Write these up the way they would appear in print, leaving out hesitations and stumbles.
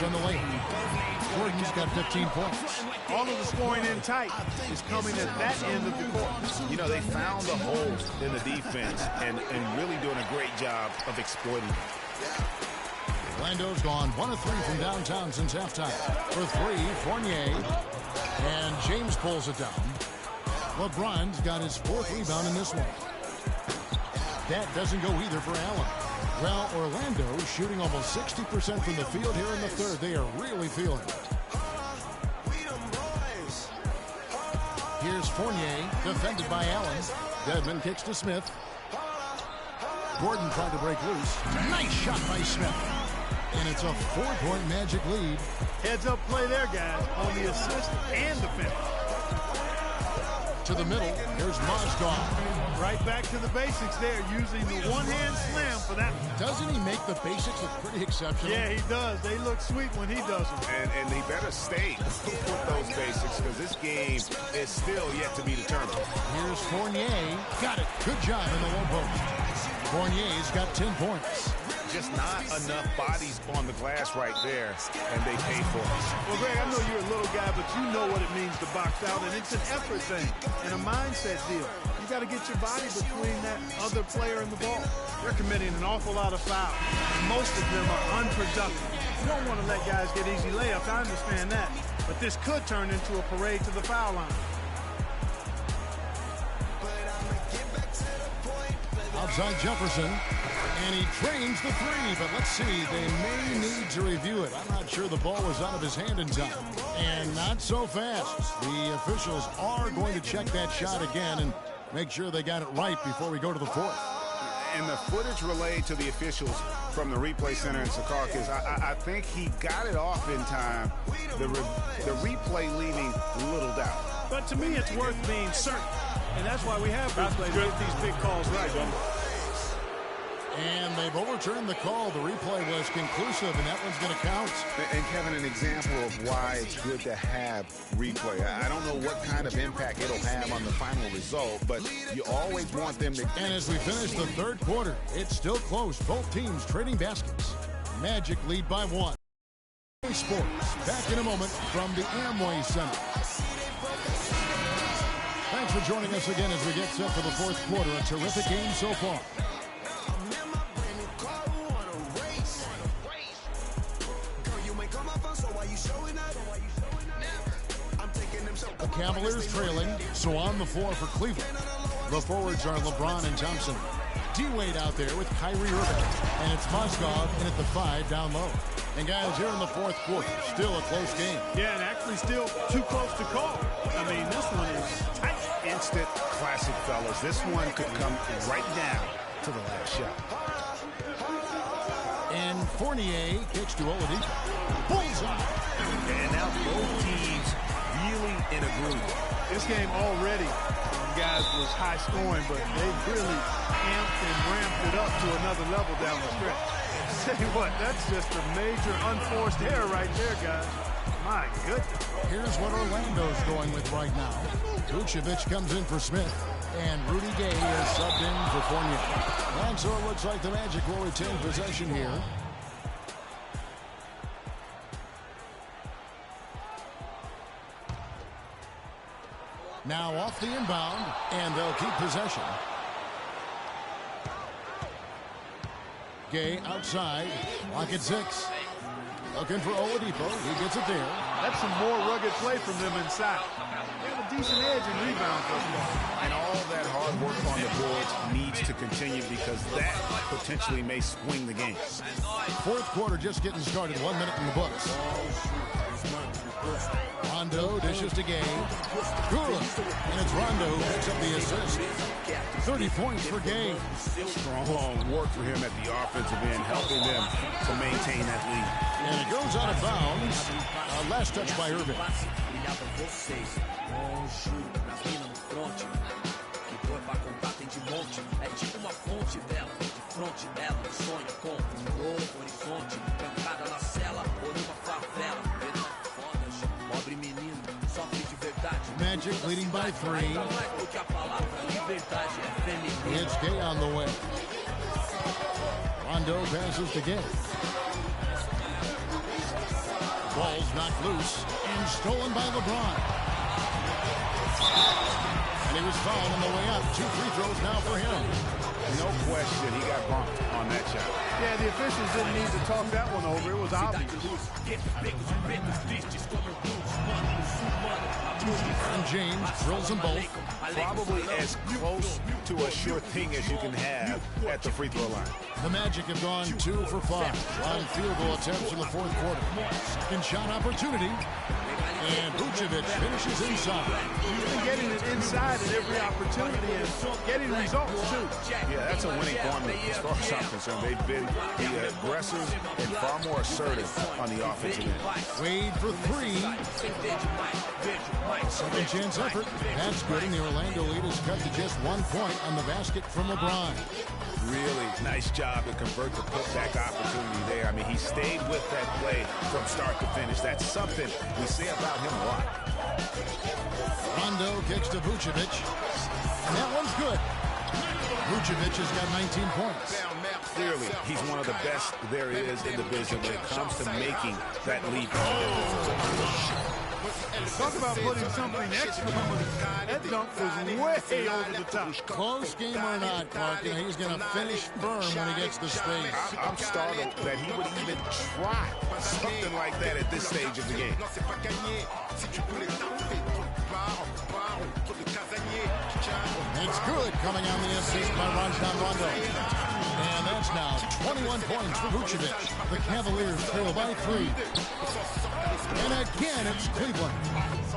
on the lane. Gordon's got 15 points. All of the scoring in tight is coming at that end of the court. You know, they found the holes in the defense and really doing a great job of exploiting them. Orlando's gone 1 of 3 from downtown since halftime. For 3, Fournier. And James pulls it down. LeBron's got his 4th rebound in this one. That doesn't go either for Allen. Well, Orlando shooting almost 60% from the field here in the third. They are really feeling it. Here's Fournier, defended by Allen. Dedmon kicks to Smith. Gordon tried to break loose. Nice shot by Smith. And it's a 4-point Magic lead. Heads-up play there, guys, on the assist and the finish. To the middle, here's Mozgov. Right back to the basics there, using the one-hand slam for that. Doesn't he make the basics look pretty exceptional? Yeah, he does. They look sweet when he does them. And he better stay with those basics because this game is still yet to be determined. Here's Fournier. Got it. Good job in the low post. Fournier's got 10 points. Just not enough bodies on the glass right there, and they pay for it. Well, Greg, I know you're a little guy, but you know what it means to box out, and it's an effort thing and a mindset deal. You got to get your body between that other player and the ball. They're committing an awful lot of fouls. Most of them are unproductive. You don't want to let guys get easy layups. I understand that. But this could turn into a parade to the foul line. Outside Jefferson. And he trains the 3, but let's see. They may need to review it. I'm not sure the ball was out of his hand in time. And not so fast. The officials are going to check that shot again and make sure they got it right before we go to the 4th. And the footage relayed to the officials from the replay center in Secaucus, I think he got it off in time. The replay leaving little doubt. But to me, it's worth being certain. And that's why we have replay to get these big calls right, don't we? And they've overturned the call. The replay was conclusive, and that one's going to count. And, Kevin, an example of why it's good to have replay. I don't know what kind of impact it'll have on the final result, but you always want them to... And as we finish the third quarter, it's still close. Both teams trading baskets. Magic lead by 1. Sports, back in a moment from the Amway Center. Thanks for joining us again as we get set for the fourth quarter. A terrific game so far. The Cavaliers trailing, so on the floor for Cleveland. The forwards are LeBron and Thompson. D-Wade out there with Kyrie Irving. And it's Mozgov in at the 5 down low. And guys, here in the fourth quarter, still a close game. Yeah, and actually still too close to call. I mean, this one is tight. Instant classic, fellas. This one could come right down to the last shot. And Fournier kicks to Oladipo. Bullseye. And now both teams really in a groove. This game already, guys, was high scoring, but they really amped and ramped it up to another level down the stretch. Tell you what, that's just a major unforced error right there, guys. My goodness. Here's what Orlando's going with right now. Vucevic comes in for Smith. And Rudy Gay is subbed in for Fournier. And so it looks like the Magic will retain possession here. Now off the inbound, and they'll keep possession. Gay outside, lock at 6. Looking for Oladipo, he gets it there. That's some more rugged play from them inside. They have a decent edge in rebounds thus far. And all that hard work on the boards needs to continue because that potentially may swing the game. Fourth quarter just getting started, 1 minute in the books. Rondo dishes to Gay. Good. And it's Rondo who picks up the assist. 30 points for Gay. Strong work for him at the offensive end, helping them to maintain that lead. And it goes out of bounds. Last touch by Irving. Magic leading by 3. It's Gay on the way. Rondo passes to Gay. Ball's knocked loose and stolen by LeBron. And he was fouled on the way up. 2 free throws now for him. No question, he got bumped on that shot. Yeah, the officials didn't need to talk that one over. It was obvious. And James drills them both. Probably as close to a sure thing as you can have at the free throw line. The Magic have gone 2 for 5 on field goal attempts in the fourth quarter. Second shot opportunity. And Vucevic finishes inside. He's been getting it inside at every opportunity and getting results, too. Yeah, that's a winning formula as far as I'm concerned. They've been aggressive and far more assertive on the offensive end. Wade for 3. Second chance effort. That's good, and the Orlando lead is cut to just 1 point on the basket from LeBron. Really nice job to convert the putback opportunity there. I mean, he stayed with that play from start to finish. That's something we say about him a lot. Rondo kicks to Vucevic. And that one's good. Vucevic has got 19 points. Clearly, he's one of the best there is in the business when it comes to making that leap. Talk about putting something extra on. That dunk was way over the top. Close game or not, Clark, he's going to finish firm when he gets the space. I'm startled that he would even try something like that at this stage of the game. It's good coming on the assist by Rondo. And that's now 21 points for Vucevic. The Cavaliers trail by 3. And again, it's Cleveland.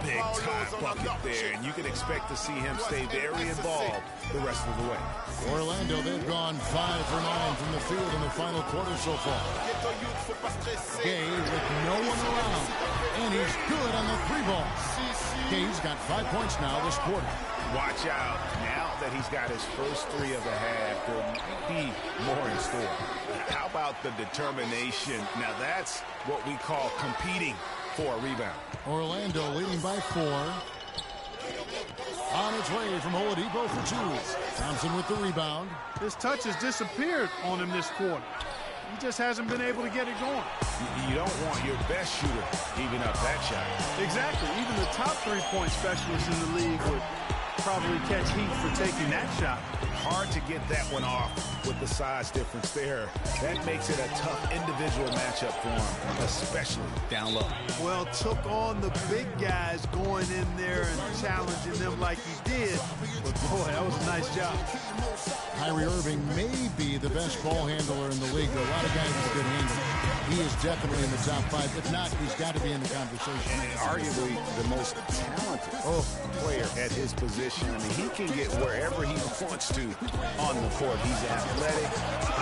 Big time bucket there, and you can expect to see him stay very involved the rest of the way. Orlando, they've gone 5 for 9 from the field in the final quarter so far. Gay with no one around, and he's good on the 3-ball. Gay's got 5 points now this quarter. Watch out. Now that he's got his first 3 of the half, there might be more in store. How about the determination? Now that's what we call competing for a rebound. Orlando leading by 4. On its way from Oladipo for 2. Thompson with the rebound. His touch has disappeared on him this quarter. He just hasn't been able to get it going. You don't want your best shooter heaving up that shot. Exactly. Even the top 3-point specialists in the league would probably catch heat for taking that shot. Hard to get that one off with the size difference there. That makes it a tough individual matchup for him, especially down low. Well, took on the big guys going in there and challenging them like he did. But boy, that was a nice job. Kyrie Irving may be the best ball handler in the league. There are a lot of guys with good handles. He is definitely in the top 5. If not, he's got to be in the conversation. And arguably the most talented player at his position. I mean, he can get wherever he wants to on the court. He's athletic,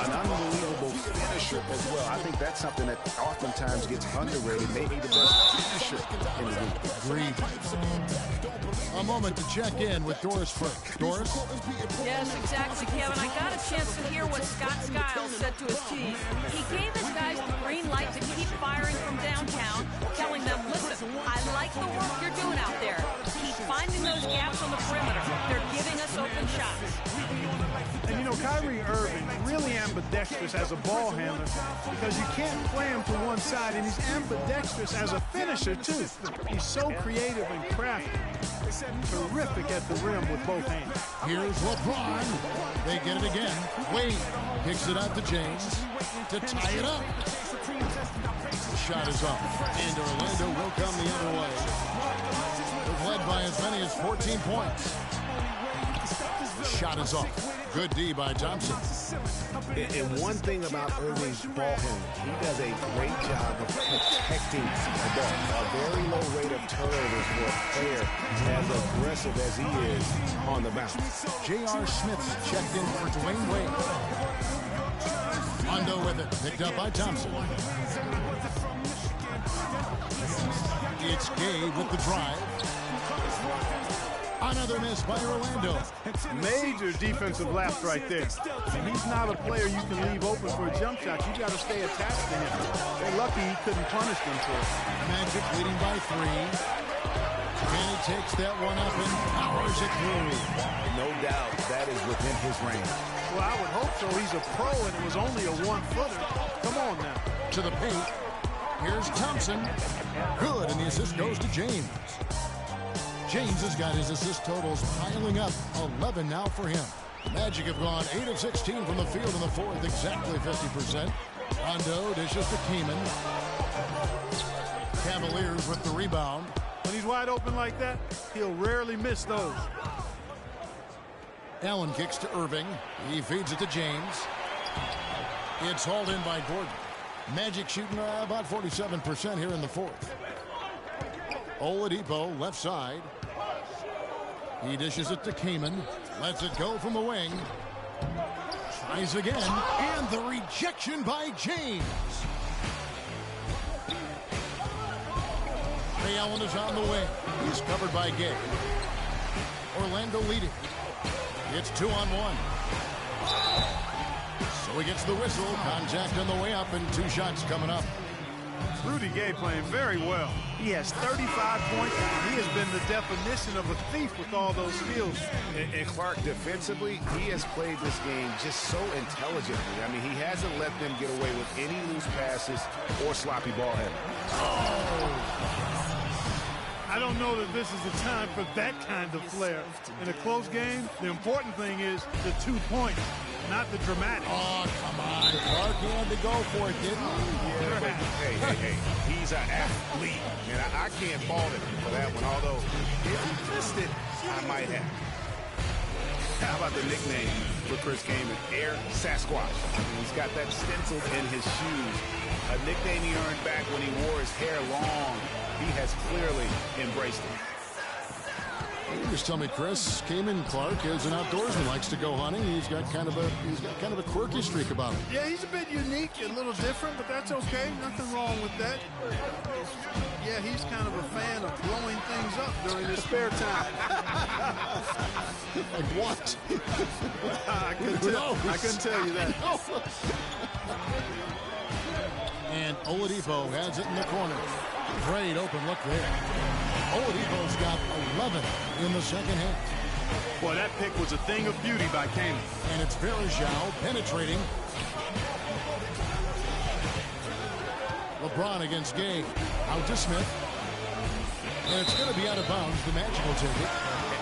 an unbelievable finisher as well. I think that's something that oftentimes gets underrated. Maybe the best finisher in the league. Agreed. A moment to check in with Doris first. Doris? Yes, exactly, Kevin. I got a chance to hear what Scott Skiles said to his team. He gave his guys the green light to keep firing from downtown, telling them, listen, I like the work you're doing out there. Keep finding those gaps on the perimeter. They're giving us open shots. And, you know, Kyrie Irving really ambidextrous as a ball handler because you can't play him to one side, and he's ambidextrous as a finisher, too. He's so creative and crafty. Terrific at the rim with both hands. Here's LeBron. They get it again. Wade kicks it out to James to tie it up. The shot is up, and Orlando will come the other way. They've led by as many as 14 points. The shot is off. Good D by Thompson. And one thing about Irving's ball handling, he does a great job of protecting the ball. A very low rate of turnovers for a player as aggressive as he is on the bounce. J.R. Smith checked in for Dwayne Wade. Rondo with it, picked up by Thompson. It's Gay with the drive. Another miss by Orlando. Major defensive lapse right there. And he's not a player you can leave open for a jump shot. You got to stay attached to him. They're lucky he couldn't punish them for it. Magic leading by 3. And he takes that one up and powers it through. No doubt that is within his range. Well, I would hope so. He's a pro, and it was only a 1-footer. Come on now. To the paint. Here's Here's Thompson. Good, and the assist goes to James. James has got his assist totals piling up. 11 now for him. Magic have gone 8 of 16 from the field in the fourth, exactly 50%. Rondo dishes to Kaman. Cavaliers with the rebound. When he's wide open like that, he'll rarely miss those. Allen kicks to Irving. He feeds it to James. It's hauled in by Gordon. Magic shooting about 47% here in the fourth. Oladipo left side. He dishes it to Kaman. Lets it go from the wing. Tries again. And the rejection by James. Ray Allen is on the wing. He's covered by Gay. Orlando leading. It's 2-on-1. So he gets the whistle. Contact on the way up and 2 shots coming up. Rudy Gay playing very well. He has 35 points. He has been the definition of a thief with all those skills. And Clark, defensively, he has played this game just so intelligently. I mean, he hasn't let them get away with any loose passes or sloppy ball handling. I don't know that this is the time for that kind of flair. In a close game, the important thing is the 2 points, not the dramatic. Oh, come on. Clark had to go for it, didn't he? Yeah, but hey. He's an athlete. And I can't fault him for that one. Although, if he missed it, I might have. How about the nickname for Chris Kaman? Air Sasquatch. I mean, he's got that stenciled in his shoes. A nickname he earned back when he wore his hair long. He has clearly embraced it. You just tell me, Chris, Kaman Clark is an outdoorsman, likes to go hunting. He's got kind of a quirky streak about him. Yeah, he's a bit unique, a little different, but that's okay. Nothing wrong with that. Yeah, he's kind of a fan of blowing things up during his spare time. Like what? I couldn't tell you that. And Oladipo has it in the corner. Great open look there. Oladipo's got 11 in the second half. Boy, that pick was a thing of beauty by Kaman. And it's Varejao penetrating. LeBron against Gay. Out to Smith. And it's going to be out of bounds. The Magic will take it.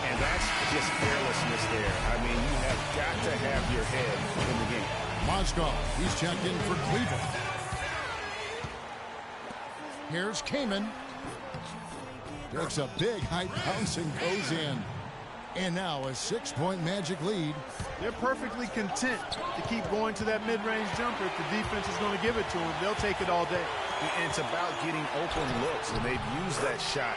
And that's just carelessness there. I mean, you have got to have your head in the game. Mozgov, he's checked in for Cleveland. Here's Kaman. Takes a big high bounce and goes in. And now a 6-point Magic lead. They're perfectly content to keep going to that mid-range jumper. If the defense is going to give it to them, they'll take it all day. And it's about getting open looks, and they've used that shot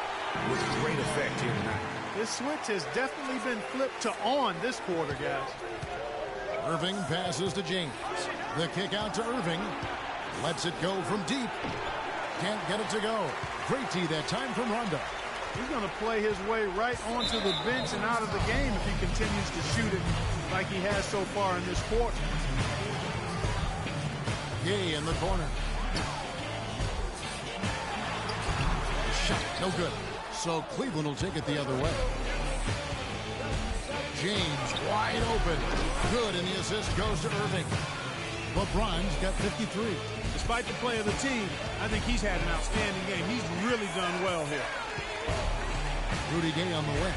with great effect here tonight. This switch has definitely been flipped to on this quarter, guys. Irving passes to James. The kick out to Irving. Lets it go from deep. Can't get it to go. Great tee that time from Rondo. He's going to play his way right onto the bench and out of the game if he continues to shoot it like he has so far in this quarter. Gay in the corner. Shot, no good. So Cleveland will take it the other way. James wide open. Good, and the assist goes to Irving. LeBron's got 53. Despite the play of the team, I think he's had an outstanding game. He's really done well here. Rudy Gay on the wing.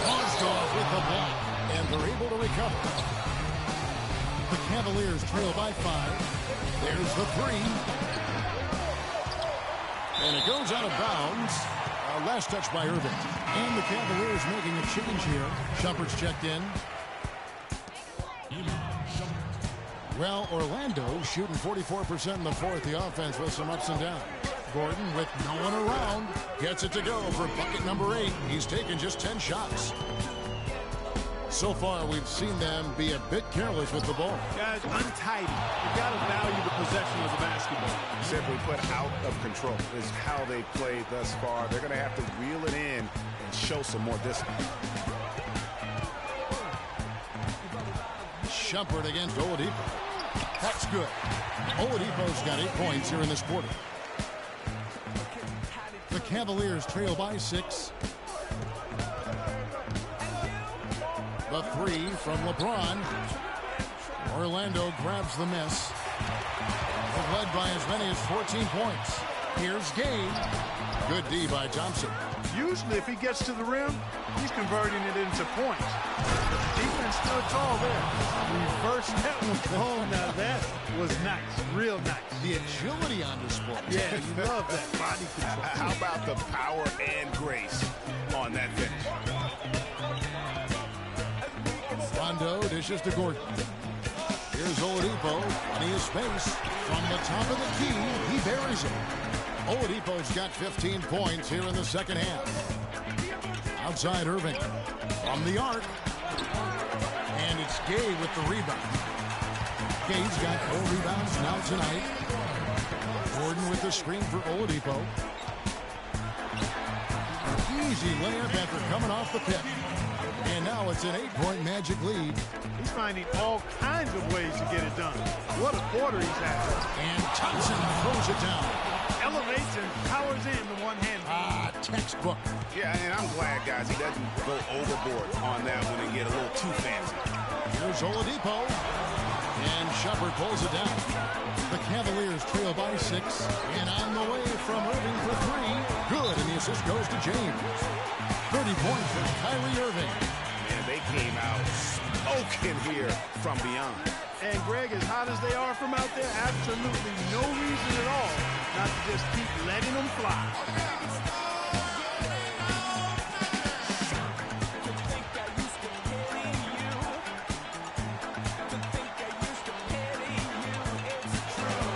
Mozgov with the block, and they're able to recover. The Cavaliers trail by 5. There's the 3. And it goes out of bounds. Last touch by Irving. And the Cavaliers making a change here. Shumpert's checked in. Well, Orlando shooting 44% in the fourth. The offense with some ups and downs. Gordon with no one around. Gets it to go for bucket number 8. He's taken just 10 shots. So far, we've seen them be a bit careless with the ball. Guys, untidy. You've got to value the possession of the basketball. Simply put, out of control is how they played thus far. They're going to have to reel it in and show some more discipline. Shumpert against Oladipo. That's good. Oladipo's got 8 points here in this quarter. The Cavaliers trail by 6. The three from LeBron. Orlando grabs the miss. They've led by as many as 14 points. Here's Gabe. Good D by Thompson. Usually, if he gets to the rim, he's converting it into points. But the defense stood tall there. Reverse that one. Oh, now that was nice. Real nice. The agility on display. Yeah, you love that body control. How about the power and grace on that finish? Rondo dishes to Gordon. Here's Oladipo. Plenty of space. From the top of the key, he buries it. Oladipo's got 15 points here in the second half. Outside Irving. From the arc. And it's Gay with the rebound. Gay's got 4 rebounds now tonight. Gordon with the screen for Oladipo. Easy layup after coming off the pick. And now it's an 8-point Magic lead. He's finding all kinds of ways to get it done. What a quarter he's had. And Thompson throws it down. Elevates and powers in the one hand. Textbook. Yeah, and I'm glad, guys, he doesn't go overboard on that one and get a little too fancy. Here's Oladipo. And Shepard pulls it down. The Cavaliers trail by 6. And on the way from Irving for 3. Good, and the assist goes to James. 30 points for Kyrie Irving. And they came out smoking here from beyond. And Greg, as hot as they are from out there, absolutely no reason at all not to just keep letting them fly.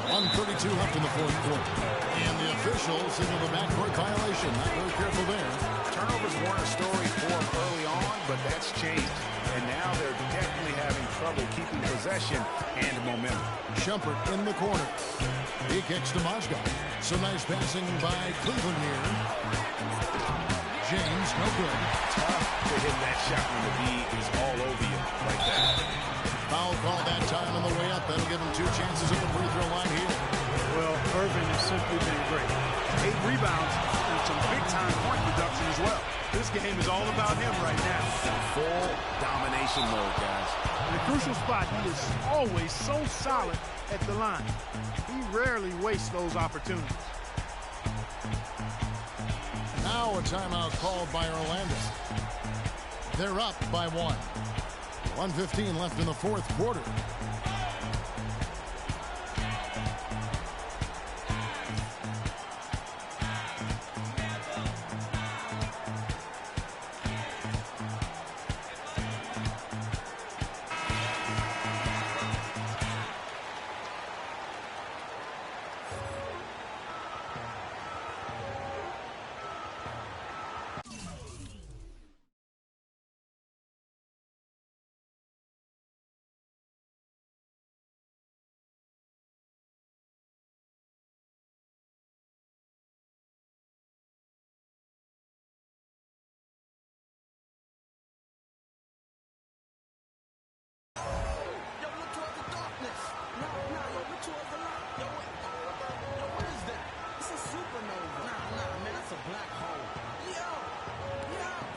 .132 left in the fourth quarter. And the officials signal the backcourt violation. Not very careful there. Turnovers weren't a story for them early on, but that's changed. And now they're definitely having trouble keeping possession and momentum. Shumpert in the corner. He kicks to Mozgov. Some nice passing by Cleveland here. James, no good. Tough to hit that shot when the D is all over you like that. Foul call that time on the way up. That'll give him 2 chances at the free throw line here. Well, Irving has simply been great. 8 rebounds and some big-time point production as well. This game is all about him right now. Full domination mode, guys. In a crucial spot, he is always so solid at the line. He rarely wastes those opportunities. Now a timeout called by Orlando. They're up by 1. 1:15 left in the fourth quarter.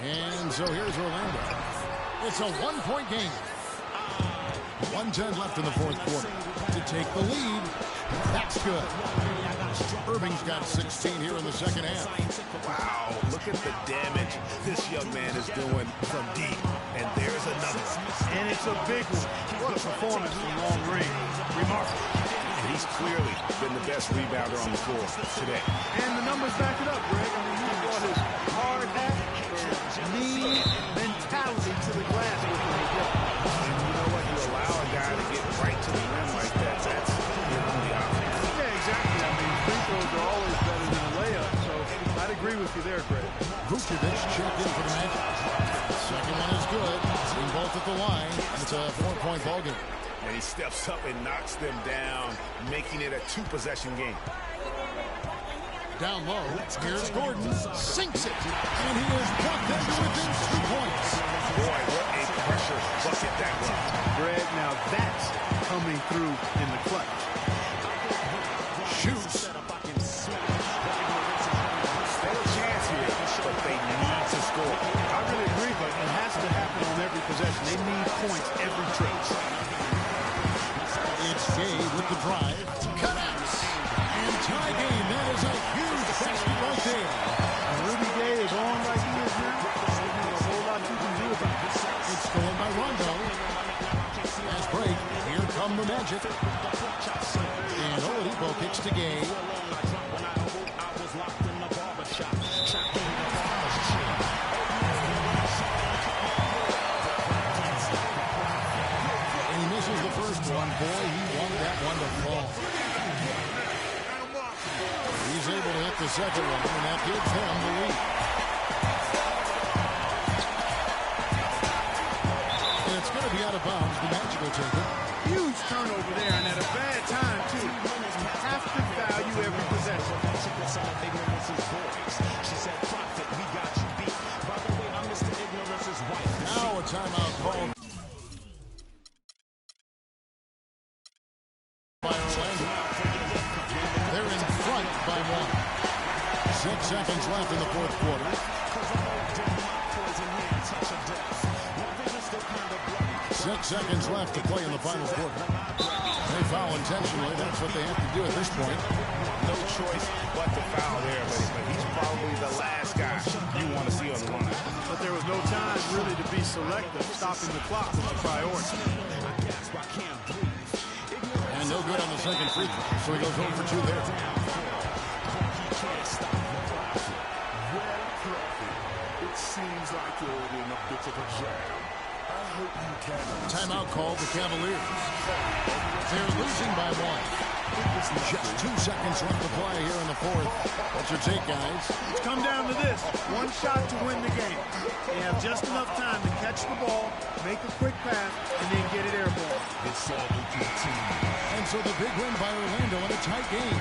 And so here's Orlando. It's a 1-point game. 1:10 left in the fourth quarter. To take the lead, that's good. Irving's got 16 here in the second half. Wow, look at the damage this young man is doing from deep. And there's another. And it's a big one. What a performance from long range. Remarkable. And he's clearly been the best rebounder on the floor today. And the numbers back it up, Greg. I mean, he brought his hard hat, mean mentality to the glass with him. And you know what? You allow a guy to get right to the rim like that. That's your only option. Yeah, exactly. I mean, free throws are always better than a layup, so I'd agree with you there, Greg. Vucevic checked in for the Magic. Second one is good. Seen both at the line. It's a 4-point ball game. And he steps up and knocks them down, making it a 2-possession game. Down low, here's Gordon, sinks it, and he is plucked into within 2 points. Boy, what a pressure bucket that was. Greg, now that's coming through in the clutch. Shoots. Still a chance here, but they need to score. I really agree, but it has to happen on every possession. possession. They need points every trip. It's Gay with the drive. Cutouts. And tie game. That is a huge basket right there. And Rudy Gay is on like he is now. There's a whole lot you can do about it. It's stolen by Rondo. Fast break. Here come the Magic. And Oladipo kicks to Gay. And he misses the first one. Boy, he wanted that one to fall. He's able to hit the second one, and that gives them the lead. And it's going to be out of bounds. The Magic will take it. Huge turnover there, and at a bad time, too. You have to value every possession. Now a timeout called by Orlando. They're in front by 1. 6 seconds left in the fourth quarter. 6 seconds left to play in the final quarter. They foul intentionally. That's what they have to do at this point. No choice but to foul there, but he's probably the last guy you want to see on the line. But there was no time really to be selective. Stopping the clock was a priority. And no good on the second free throw, so he goes 0 for 2 there. It seems like you're in a bit of a jam. I hope you can. Timeout called the Cavaliers. They're losing by 1. Just 2 seconds left to play here in the fourth. What's your take, guys? It's come down to this. One shot to win the game. They have just enough time to catch the ball, make a quick pass, and then get it airborne. It's all the good team. And so the big win by Orlando in a tight game.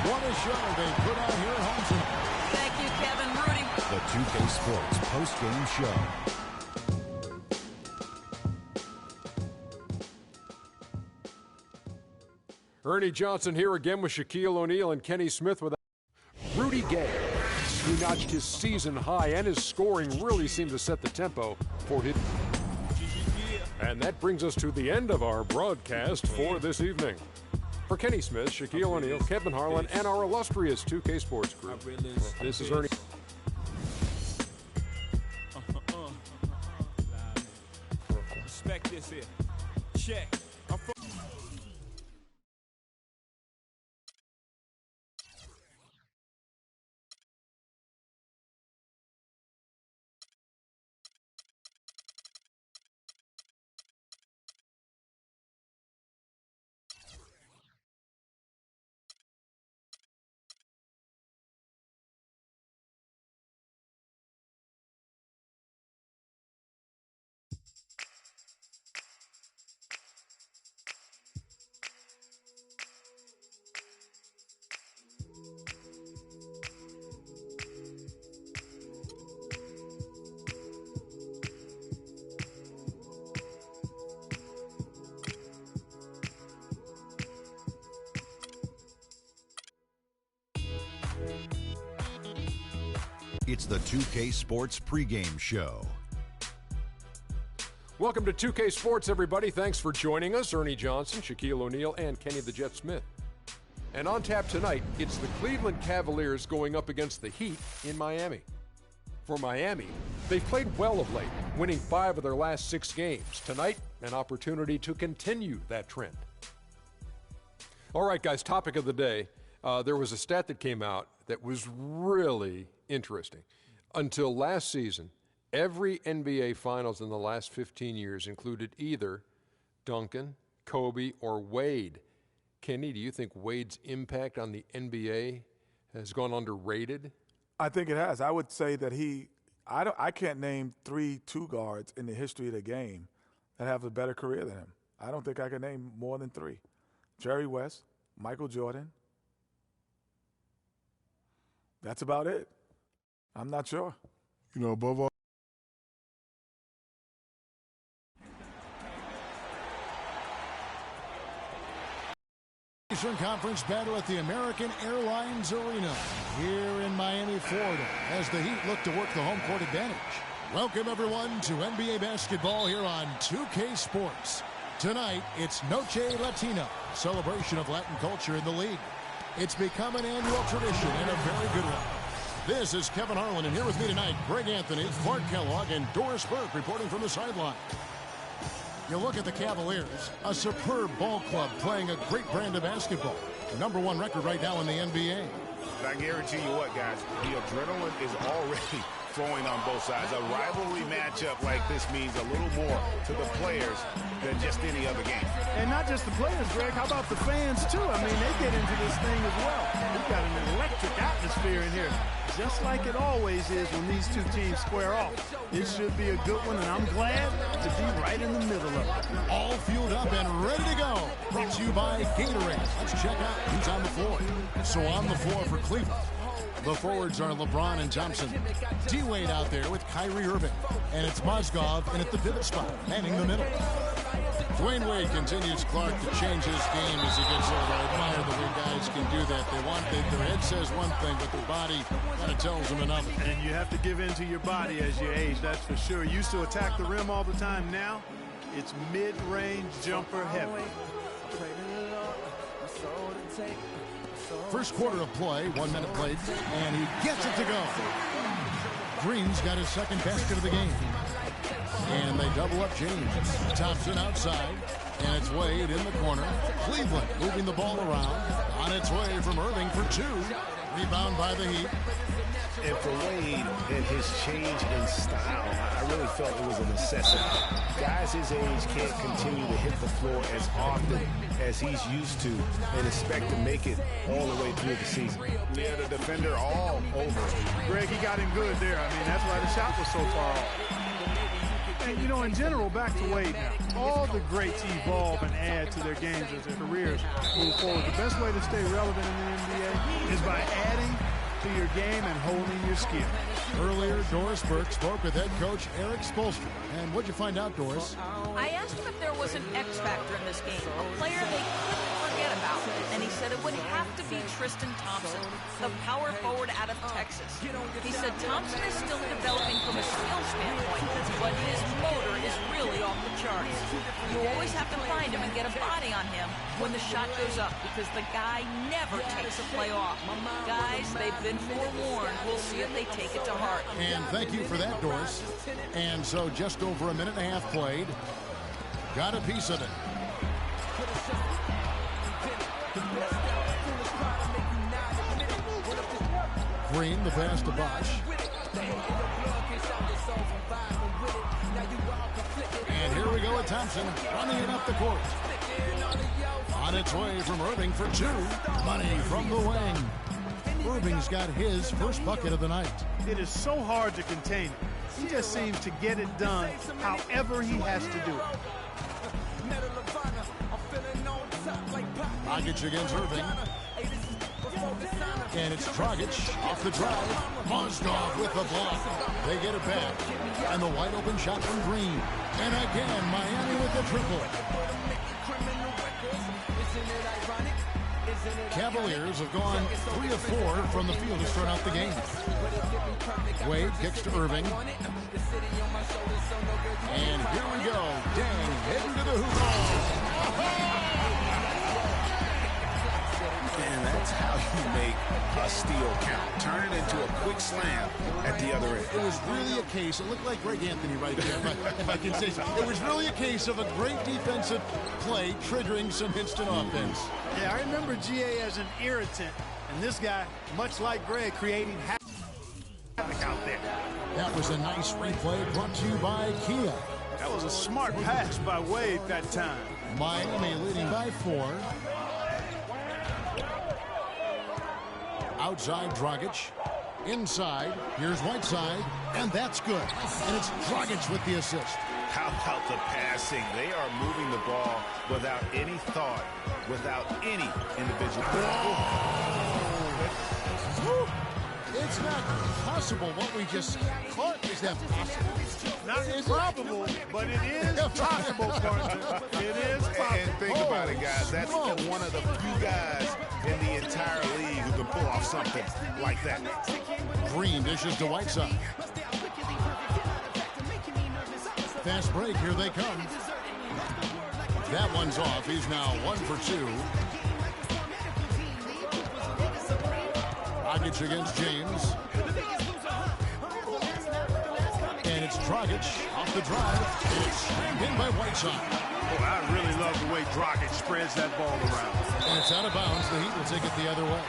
What a show they put on here at home tonight. Thank you, Kevin. Rudy. The 2K Sports post-game show. Ernie Johnson here again with Shaquille O'Neal and Kenny Smith with Rudy Gay. He notched his season high, and his scoring really seemed to set the tempo for his. And that brings us to the end of our broadcast for this evening. For Kenny Smith, Shaquille O'Neal, Kevin Harlan, and our illustrious 2K Sports crew, this is Ernie. Respect this here. Check. It's the 2K Sports pregame show. Welcome to 2K Sports, everybody. Thanks for joining us. Ernie Johnson, Shaquille O'Neal, and Kenny the Jet Smith. And on tap tonight, it's the Cleveland Cavaliers going up against the Heat in Miami. For Miami, they've played well of late, winning 5 of their last 6 games. Tonight, an opportunity to continue that trend. All right, guys, topic of the day. There was a stat that came out that was really interesting. Until last season, every NBA Finals in the last 15 years included either Duncan, Kobe, or Wade. Kenny, do you think Wade's impact on the NBA has gone underrated? I think it has. I would say that I can't name 3 two guards in the history of the game that have a better career than him. I don't think I can name more than 3. Jerry West, Michael Jordan. That's about it. I'm not sure. You know, above all. Eastern Conference battle at the American Airlines Arena here in Miami, Florida, as the Heat look to work the home court advantage. Welcome, everyone, to NBA basketball here on 2K Sports. Tonight, it's Noche Latina, celebration of Latin culture in the league. It's become an annual tradition and a very good one. This is Kevin Harlan, and here with me tonight, Greg Anthony, Clark Kellogg, and Doris Burke reporting from the sideline. You look at the Cavaliers, a superb ball club playing a great brand of basketball. #1 record right now in the NBA. But I guarantee you what, guys, the adrenaline is already flowing on both sides. A rivalry matchup like this means a little more to the players than just any other game. And not just the players, Greg. How about the fans, too? I mean, they get into this thing as well. We've got an electric atmosphere in here, just like it always is when these two teams square off. It should be a good one, and I'm glad to be right in the middle of it. All fueled up and ready to go. Brought to you by Gatorade. Let's check out who's on the floor. So on the floor for Cleveland, the forwards are LeBron and Thompson. D-Wade out there with Kyrie Irving. And it's Mozgov in at the pivot spot, manning the middle. Dwayne Wade continues, Clark, to change his game as he gets older. I admire the way guys can do that. Their head says one thing, but their body kind of tells them another. And you have to give in to your body as you age, that's for sure. Used to attack the rim all the time. Now, it's mid-range jumper heavy. First quarter of play, 1 minute played, and he gets it to go. Green's got his second basket of the game. And they double up James. Thompson outside, and it's Wade in the corner. Cleveland moving the ball around. On its way from Irving for 2. Rebound by the Heat. And for Wade and his change in style, I really felt it was a necessity. Guys his age can't continue to hit the floor as often as he's used to and expect to make it all the way through the season. Yeah, the defender all over. Greg, he got him good there. I mean, that's why the shot was so far off. And, you know, in general, back to Wade now. All the greats evolve and add to their games as their careers move forward. The best way to stay relevant in the NBA is by adding to your game and holding your skill. Earlier, Doris Burke spoke with head coach Eric Spoelstra. And what'd you find out, Doris? I asked him if there was an X factor in this game, a player they couldn't forget about, and he said it would have to be Tristan Thompson, the power forward out of Texas. He said Thompson is still developing from a skill standpoint, but his motor is really off the charts. You always have to find him and get a body on him when the shot goes up, because the guy never takes a play off. Guys, they've been forewarned. We'll see if they take it to heart. And thank you for that, Doris. And so just over a minute and a half played. Got a piece of it. Green, the pass to Bosch. And here we go with Thompson running it up the court. On its way from Irving for 2. Money from the wing. Irving's got his first bucket of the night. It is so hard to contain him. He just seems to get it done however he has to do it. Dragic against Irving. And it's Dragic off the drive. Mozgov with the block. They get it back. And the wide open shot from Green. And again, Miami with the triple. Cavaliers have gone 3 of 4 from the field to start out the game. Wade kicks to Irving. And here we go. Dang, heading to the hoop. And that's how you make a steal count. Turn it into a quick slam at the other end. It was really a case, it looked like Greg Anthony right there, if I can say so. It was really a case of a great defensive play triggering some instant offense. Yeah, I remember GA as an irritant, and this guy, much like Greg, creating havoc out there. That was a nice replay brought to you by Kia. That was a smart pass by Wade that time. Miami leading by 4. Outside Dragic. Inside, here's Whiteside, and that's good. And it's Dragic with the assist. How about the passing? They are moving the ball without any thought, without any individual. It's not possible what we just caught. Is that possible? Not improbable, but it is possible, partner. It is possible. And think about it, guys. That's one of the few guys in the entire league who can pull off something like that. Green dishes to Whiteside. Fast break, here they come. That one's off. He's now 1 for 2. Dragic against James. And it's Dragic off the drive. And it's slammed in by Whiteside. Boy, I really love the way Dragic spreads that ball around. And it's out of bounds. The Heat will take it the other way.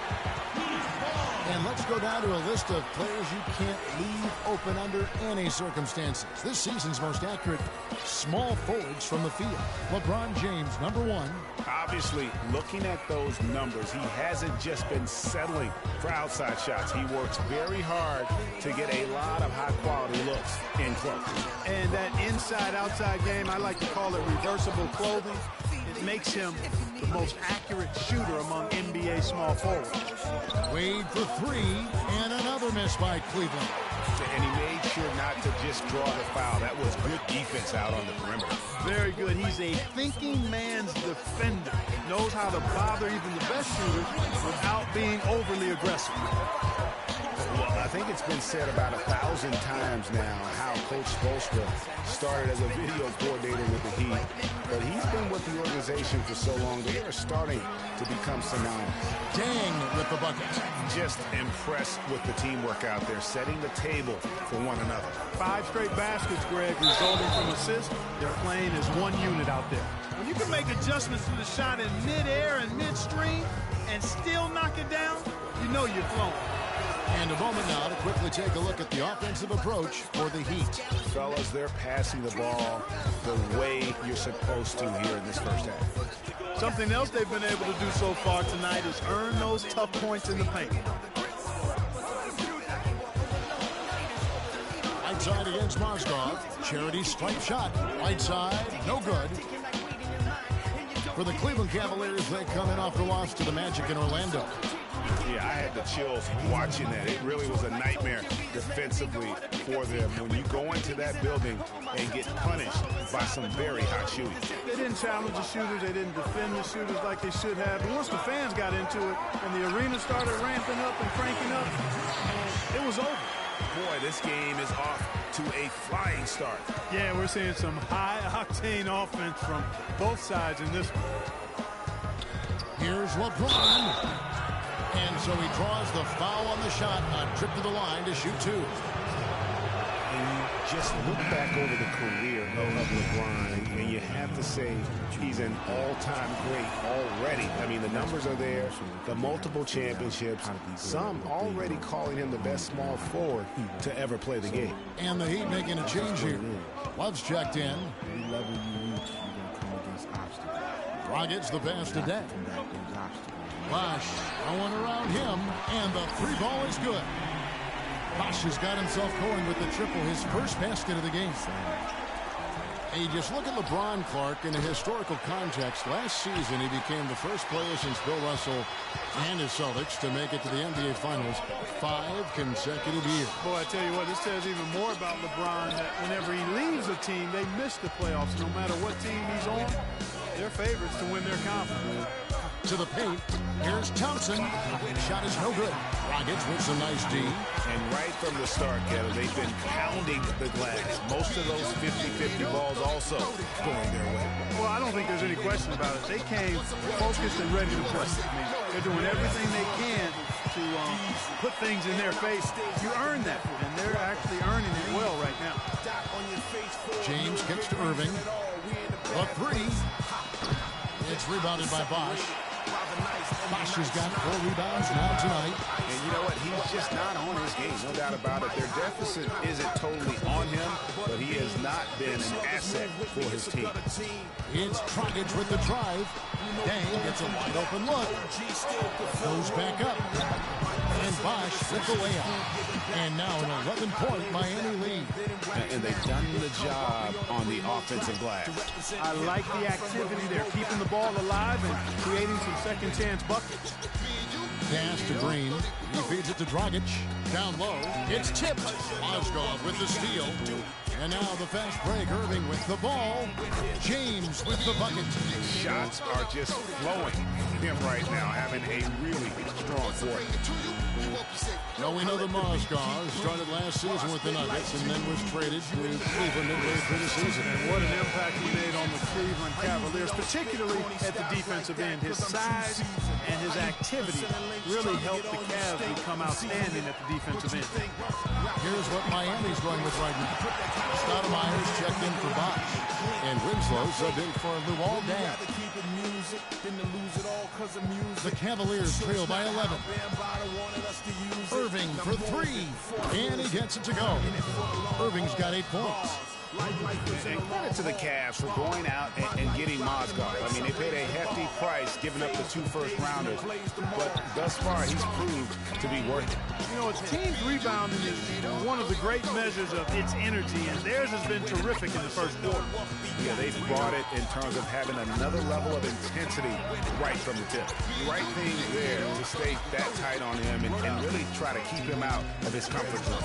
And let's go down to a list of players you can't leave open under any circumstances. This season's most accurate small forwards from the field. LeBron James, number 1. Obviously, looking at those numbers, he hasn't just been settling for outside shots. He works very hard to get a lot of high-quality looks in close. And that inside-outside game, I like to call it reversible clothing. It makes him the most accurate shooter among NBA small forwards. Wade for 3, and another miss by Cleveland. And he made sure not to just draw the foul. That was good defense out on the perimeter. Very good. He's a thinking man's defender. Knows how to bother even the best shooters without being overly aggressive. Well, I think it's been said about 1,000 times now how Coach Spoelstra started as a video coordinator with the Heat, but he's been with the organization for so long, they are starting to become synonymous. Dang with the bucket. Just impressed with the teamwork out there, setting the table for one another. 5 straight baskets, Greg, resulting from assists. They're playing as one unit out there. When you can make adjustments to the shot in midair and midstream and still knock it down, you know you're flowing. And a moment now to quickly take a look at the offensive approach for the Heat. Fellas, they're passing the ball the way you're supposed to here in this first half. Something else they've been able to do so far tonight is earn those tough points in the paint. Whiteside against Mozgov. Charity stripe shot. Whiteside, no good. For the Cleveland Cavaliers, they come in off the loss to the Magic in Orlando. Yeah, I had the chills watching that. It really was a nightmare defensively for them when you go into that building and get punished by some very hot shooting. They didn't challenge the shooters. They didn't defend the shooters like they should have. But once the fans got into it and the arena started ramping up and cranking up, it was over. Boy, this game is off to a flying start. Yeah, we're seeing some high-octane offense from both sides in this one. Here's LeBron. And so he draws the foul on the shot, a trip to the line to shoot 2. And you just look back over the career of LeBron, and you have to say he's an all-time great already. I mean, the numbers are there, the multiple championships, some already calling him the best small forward to ever play the game. And the Heat making a change here. Love's checked in. Dragic the pass to Dent. Bosh throwing around him, and the 3 ball is good. Bosh has got himself going with the triple, his first basket of the game. Hey, just look at LeBron, Clark, in a historical context. Last season, he became the first player since Bill Russell and his Celtics to make it to the NBA Finals 5 consecutive years. Boy, I tell you what, this says even more about LeBron, that whenever he leaves a team, they miss the playoffs. No matter what team he's on, they're favorites to win their conference. To the paint, here's Thompson. Shot is no good. Dragic with some nice D. And right from the start, Kevin, they've been pounding the glass. Most of those 50-50 balls also going their way. Well, I don't think there's any question about it. They came focused and ready to play. I mean, they're doing everything they can to put things in their face. You earn that, and they're actually earning it well right now. James kicks to Irving. A 3. It's rebounded by Bosh. Bosh has got 4 rebounds now tonight. And you know what? He's just not on his game, no doubt about it. Their deficit isn't totally on him, but he has not been an asset for his team. It's Dragic with the drive. Dang gets a wide open look. Goes back up. And Bosh with the layup. And now an 11-point Miami lead. And they've done the job on the offensive glass. I like the activity. They're keeping the ball alive and creating some second chance buckets. Pass to Green. He feeds it to Dragic. Down low. It's tipped. Mozgov with the steal. And now the fast break. Irving with the ball. James with the bucket. Shots are just flowing him right now, having a really strong fourth. Now we know that Mozgov started last season with the Nuggets and then was traded to Cleveland midway through the season. And what an impact he made on the Cleveland Cavaliers, particularly at the defensive end. His size and his activity really helped the Cavs become outstanding at the defensive end. Here's what Miami's going with right now. Stoudemire's checked in for Bosch. And Winslow subbed in for Luol Deng. The Cavaliers trail by 11. Irving for three. And he gets it to go. Irving's got 8 points. And credit to the Cavs for going out and getting Mozgov. I mean, they paid a hefty price giving up the 2 first-rounders, but thus far he's proved to be worth it. You know, a team's rebounding is one of the great measures of its energy, and theirs has been terrific in the first quarter. Yeah, they've brought it in terms of having another level of intensity right from the tip. The right thing there to stay that tight on him and really try to keep him out of his comfort zone.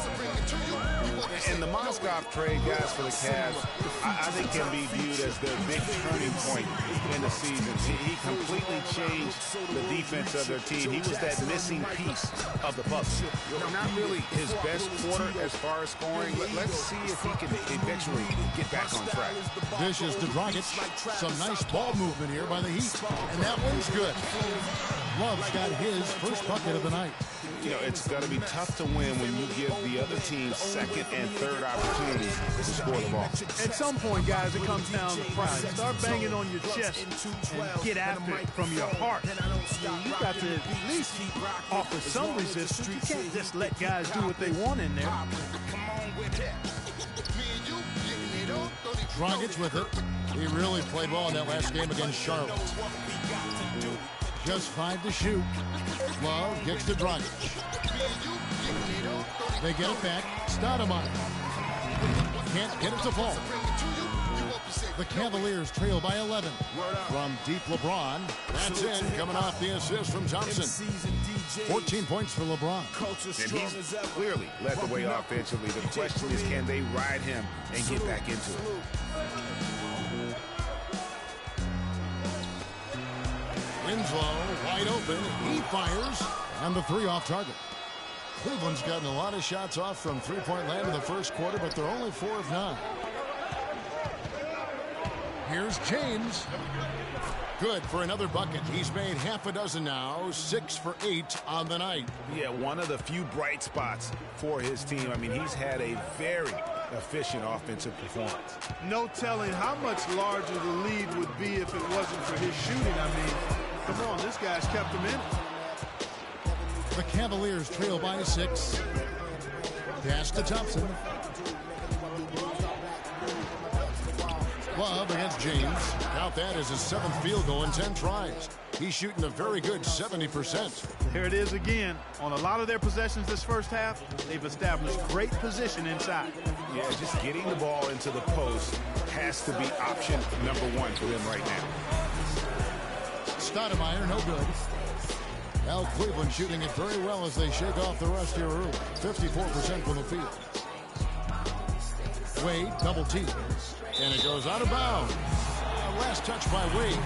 And the Mozgov trade, guys, for the Cavs, I think can be viewed as the big turning point in the season. He completely changed the defense of their team. He was that missing piece of the puzzle. Not really his best quarter as far as scoring, but let's see if he can eventually get back on track. Dishes to Dragic. Some nice ball movement here by the Heat. And that one's good. Love's got his first bucket of the night. You know, it's going to be tough to win when you give the other team second and third opportunities to score the ball. At some point, guys, it comes down to pride. Start banging on your chest and get after it from your heart. You got to at least offer some resistance. You can't just let guys do what they want in there. Dragic with it. He really played well in that last game against Charlotte. Just 5 to shoot. Love kicks to Dragic. They get it back. Stoudemire can't get it to fall. The Cavaliers trail by 11. From deep LeBron. That's in, coming off the assist from Thompson. 14 points for LeBron. And he's clearly led the way offensively. The question is, can they ride him and get back into it? Winslow wide open. He fires. And the 3 off target. Cleveland's gotten a lot of shots off from three-point land in the first quarter, but they're only 4 of 9. Here's James. Good for another bucket. He's made half a dozen now. 6 for 8 on the night. Yeah, one of the few bright spots for his team. I mean, he's had a very efficient offensive performance. No telling how much larger the lead would be if it wasn't for his shooting. I mean, come on, this guy's kept him in it. The Cavaliers trail by 6. Pass to Thompson. Love against James. Count that as his 7th field goal in 10 tries. He's shooting a very good 70%. Here it is again. On a lot of their possessions this first half, they've established great position inside. Yeah, just getting the ball into the post has to be option number 1 for them right now. Stoudemire, no good. Now Cleveland shooting it very well as they shake off the rust here early. 54% from the field. Wade, double T. And it goes out of bounds. Last touch by Wade.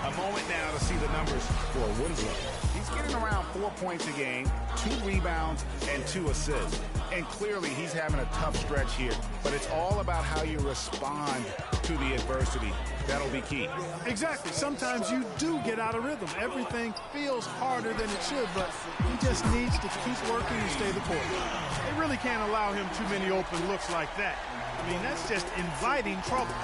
A moment now to see the numbers for Winslow. He's getting around 4 points a game, 2 rebounds, and 2 assists. And clearly he's having a tough stretch here. But it's all about how you respond to the adversity. That'll be key. Exactly. Sometimes you do get out of rhythm. Everything feels harder than it should, but he just needs to keep working and stay the course. They really can't allow him too many open looks like that. I mean, that's just inviting trouble.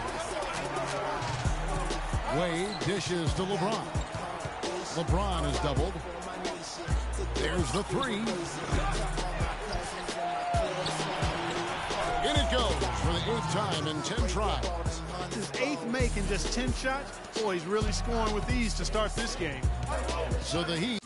Wade dishes to LeBron. LeBron is doubled. There's the 3. In it goes for the 8th time in 10 tries. His 8th make in just 10 shots. Boy, he's really scoring with ease to start this game. So the Heat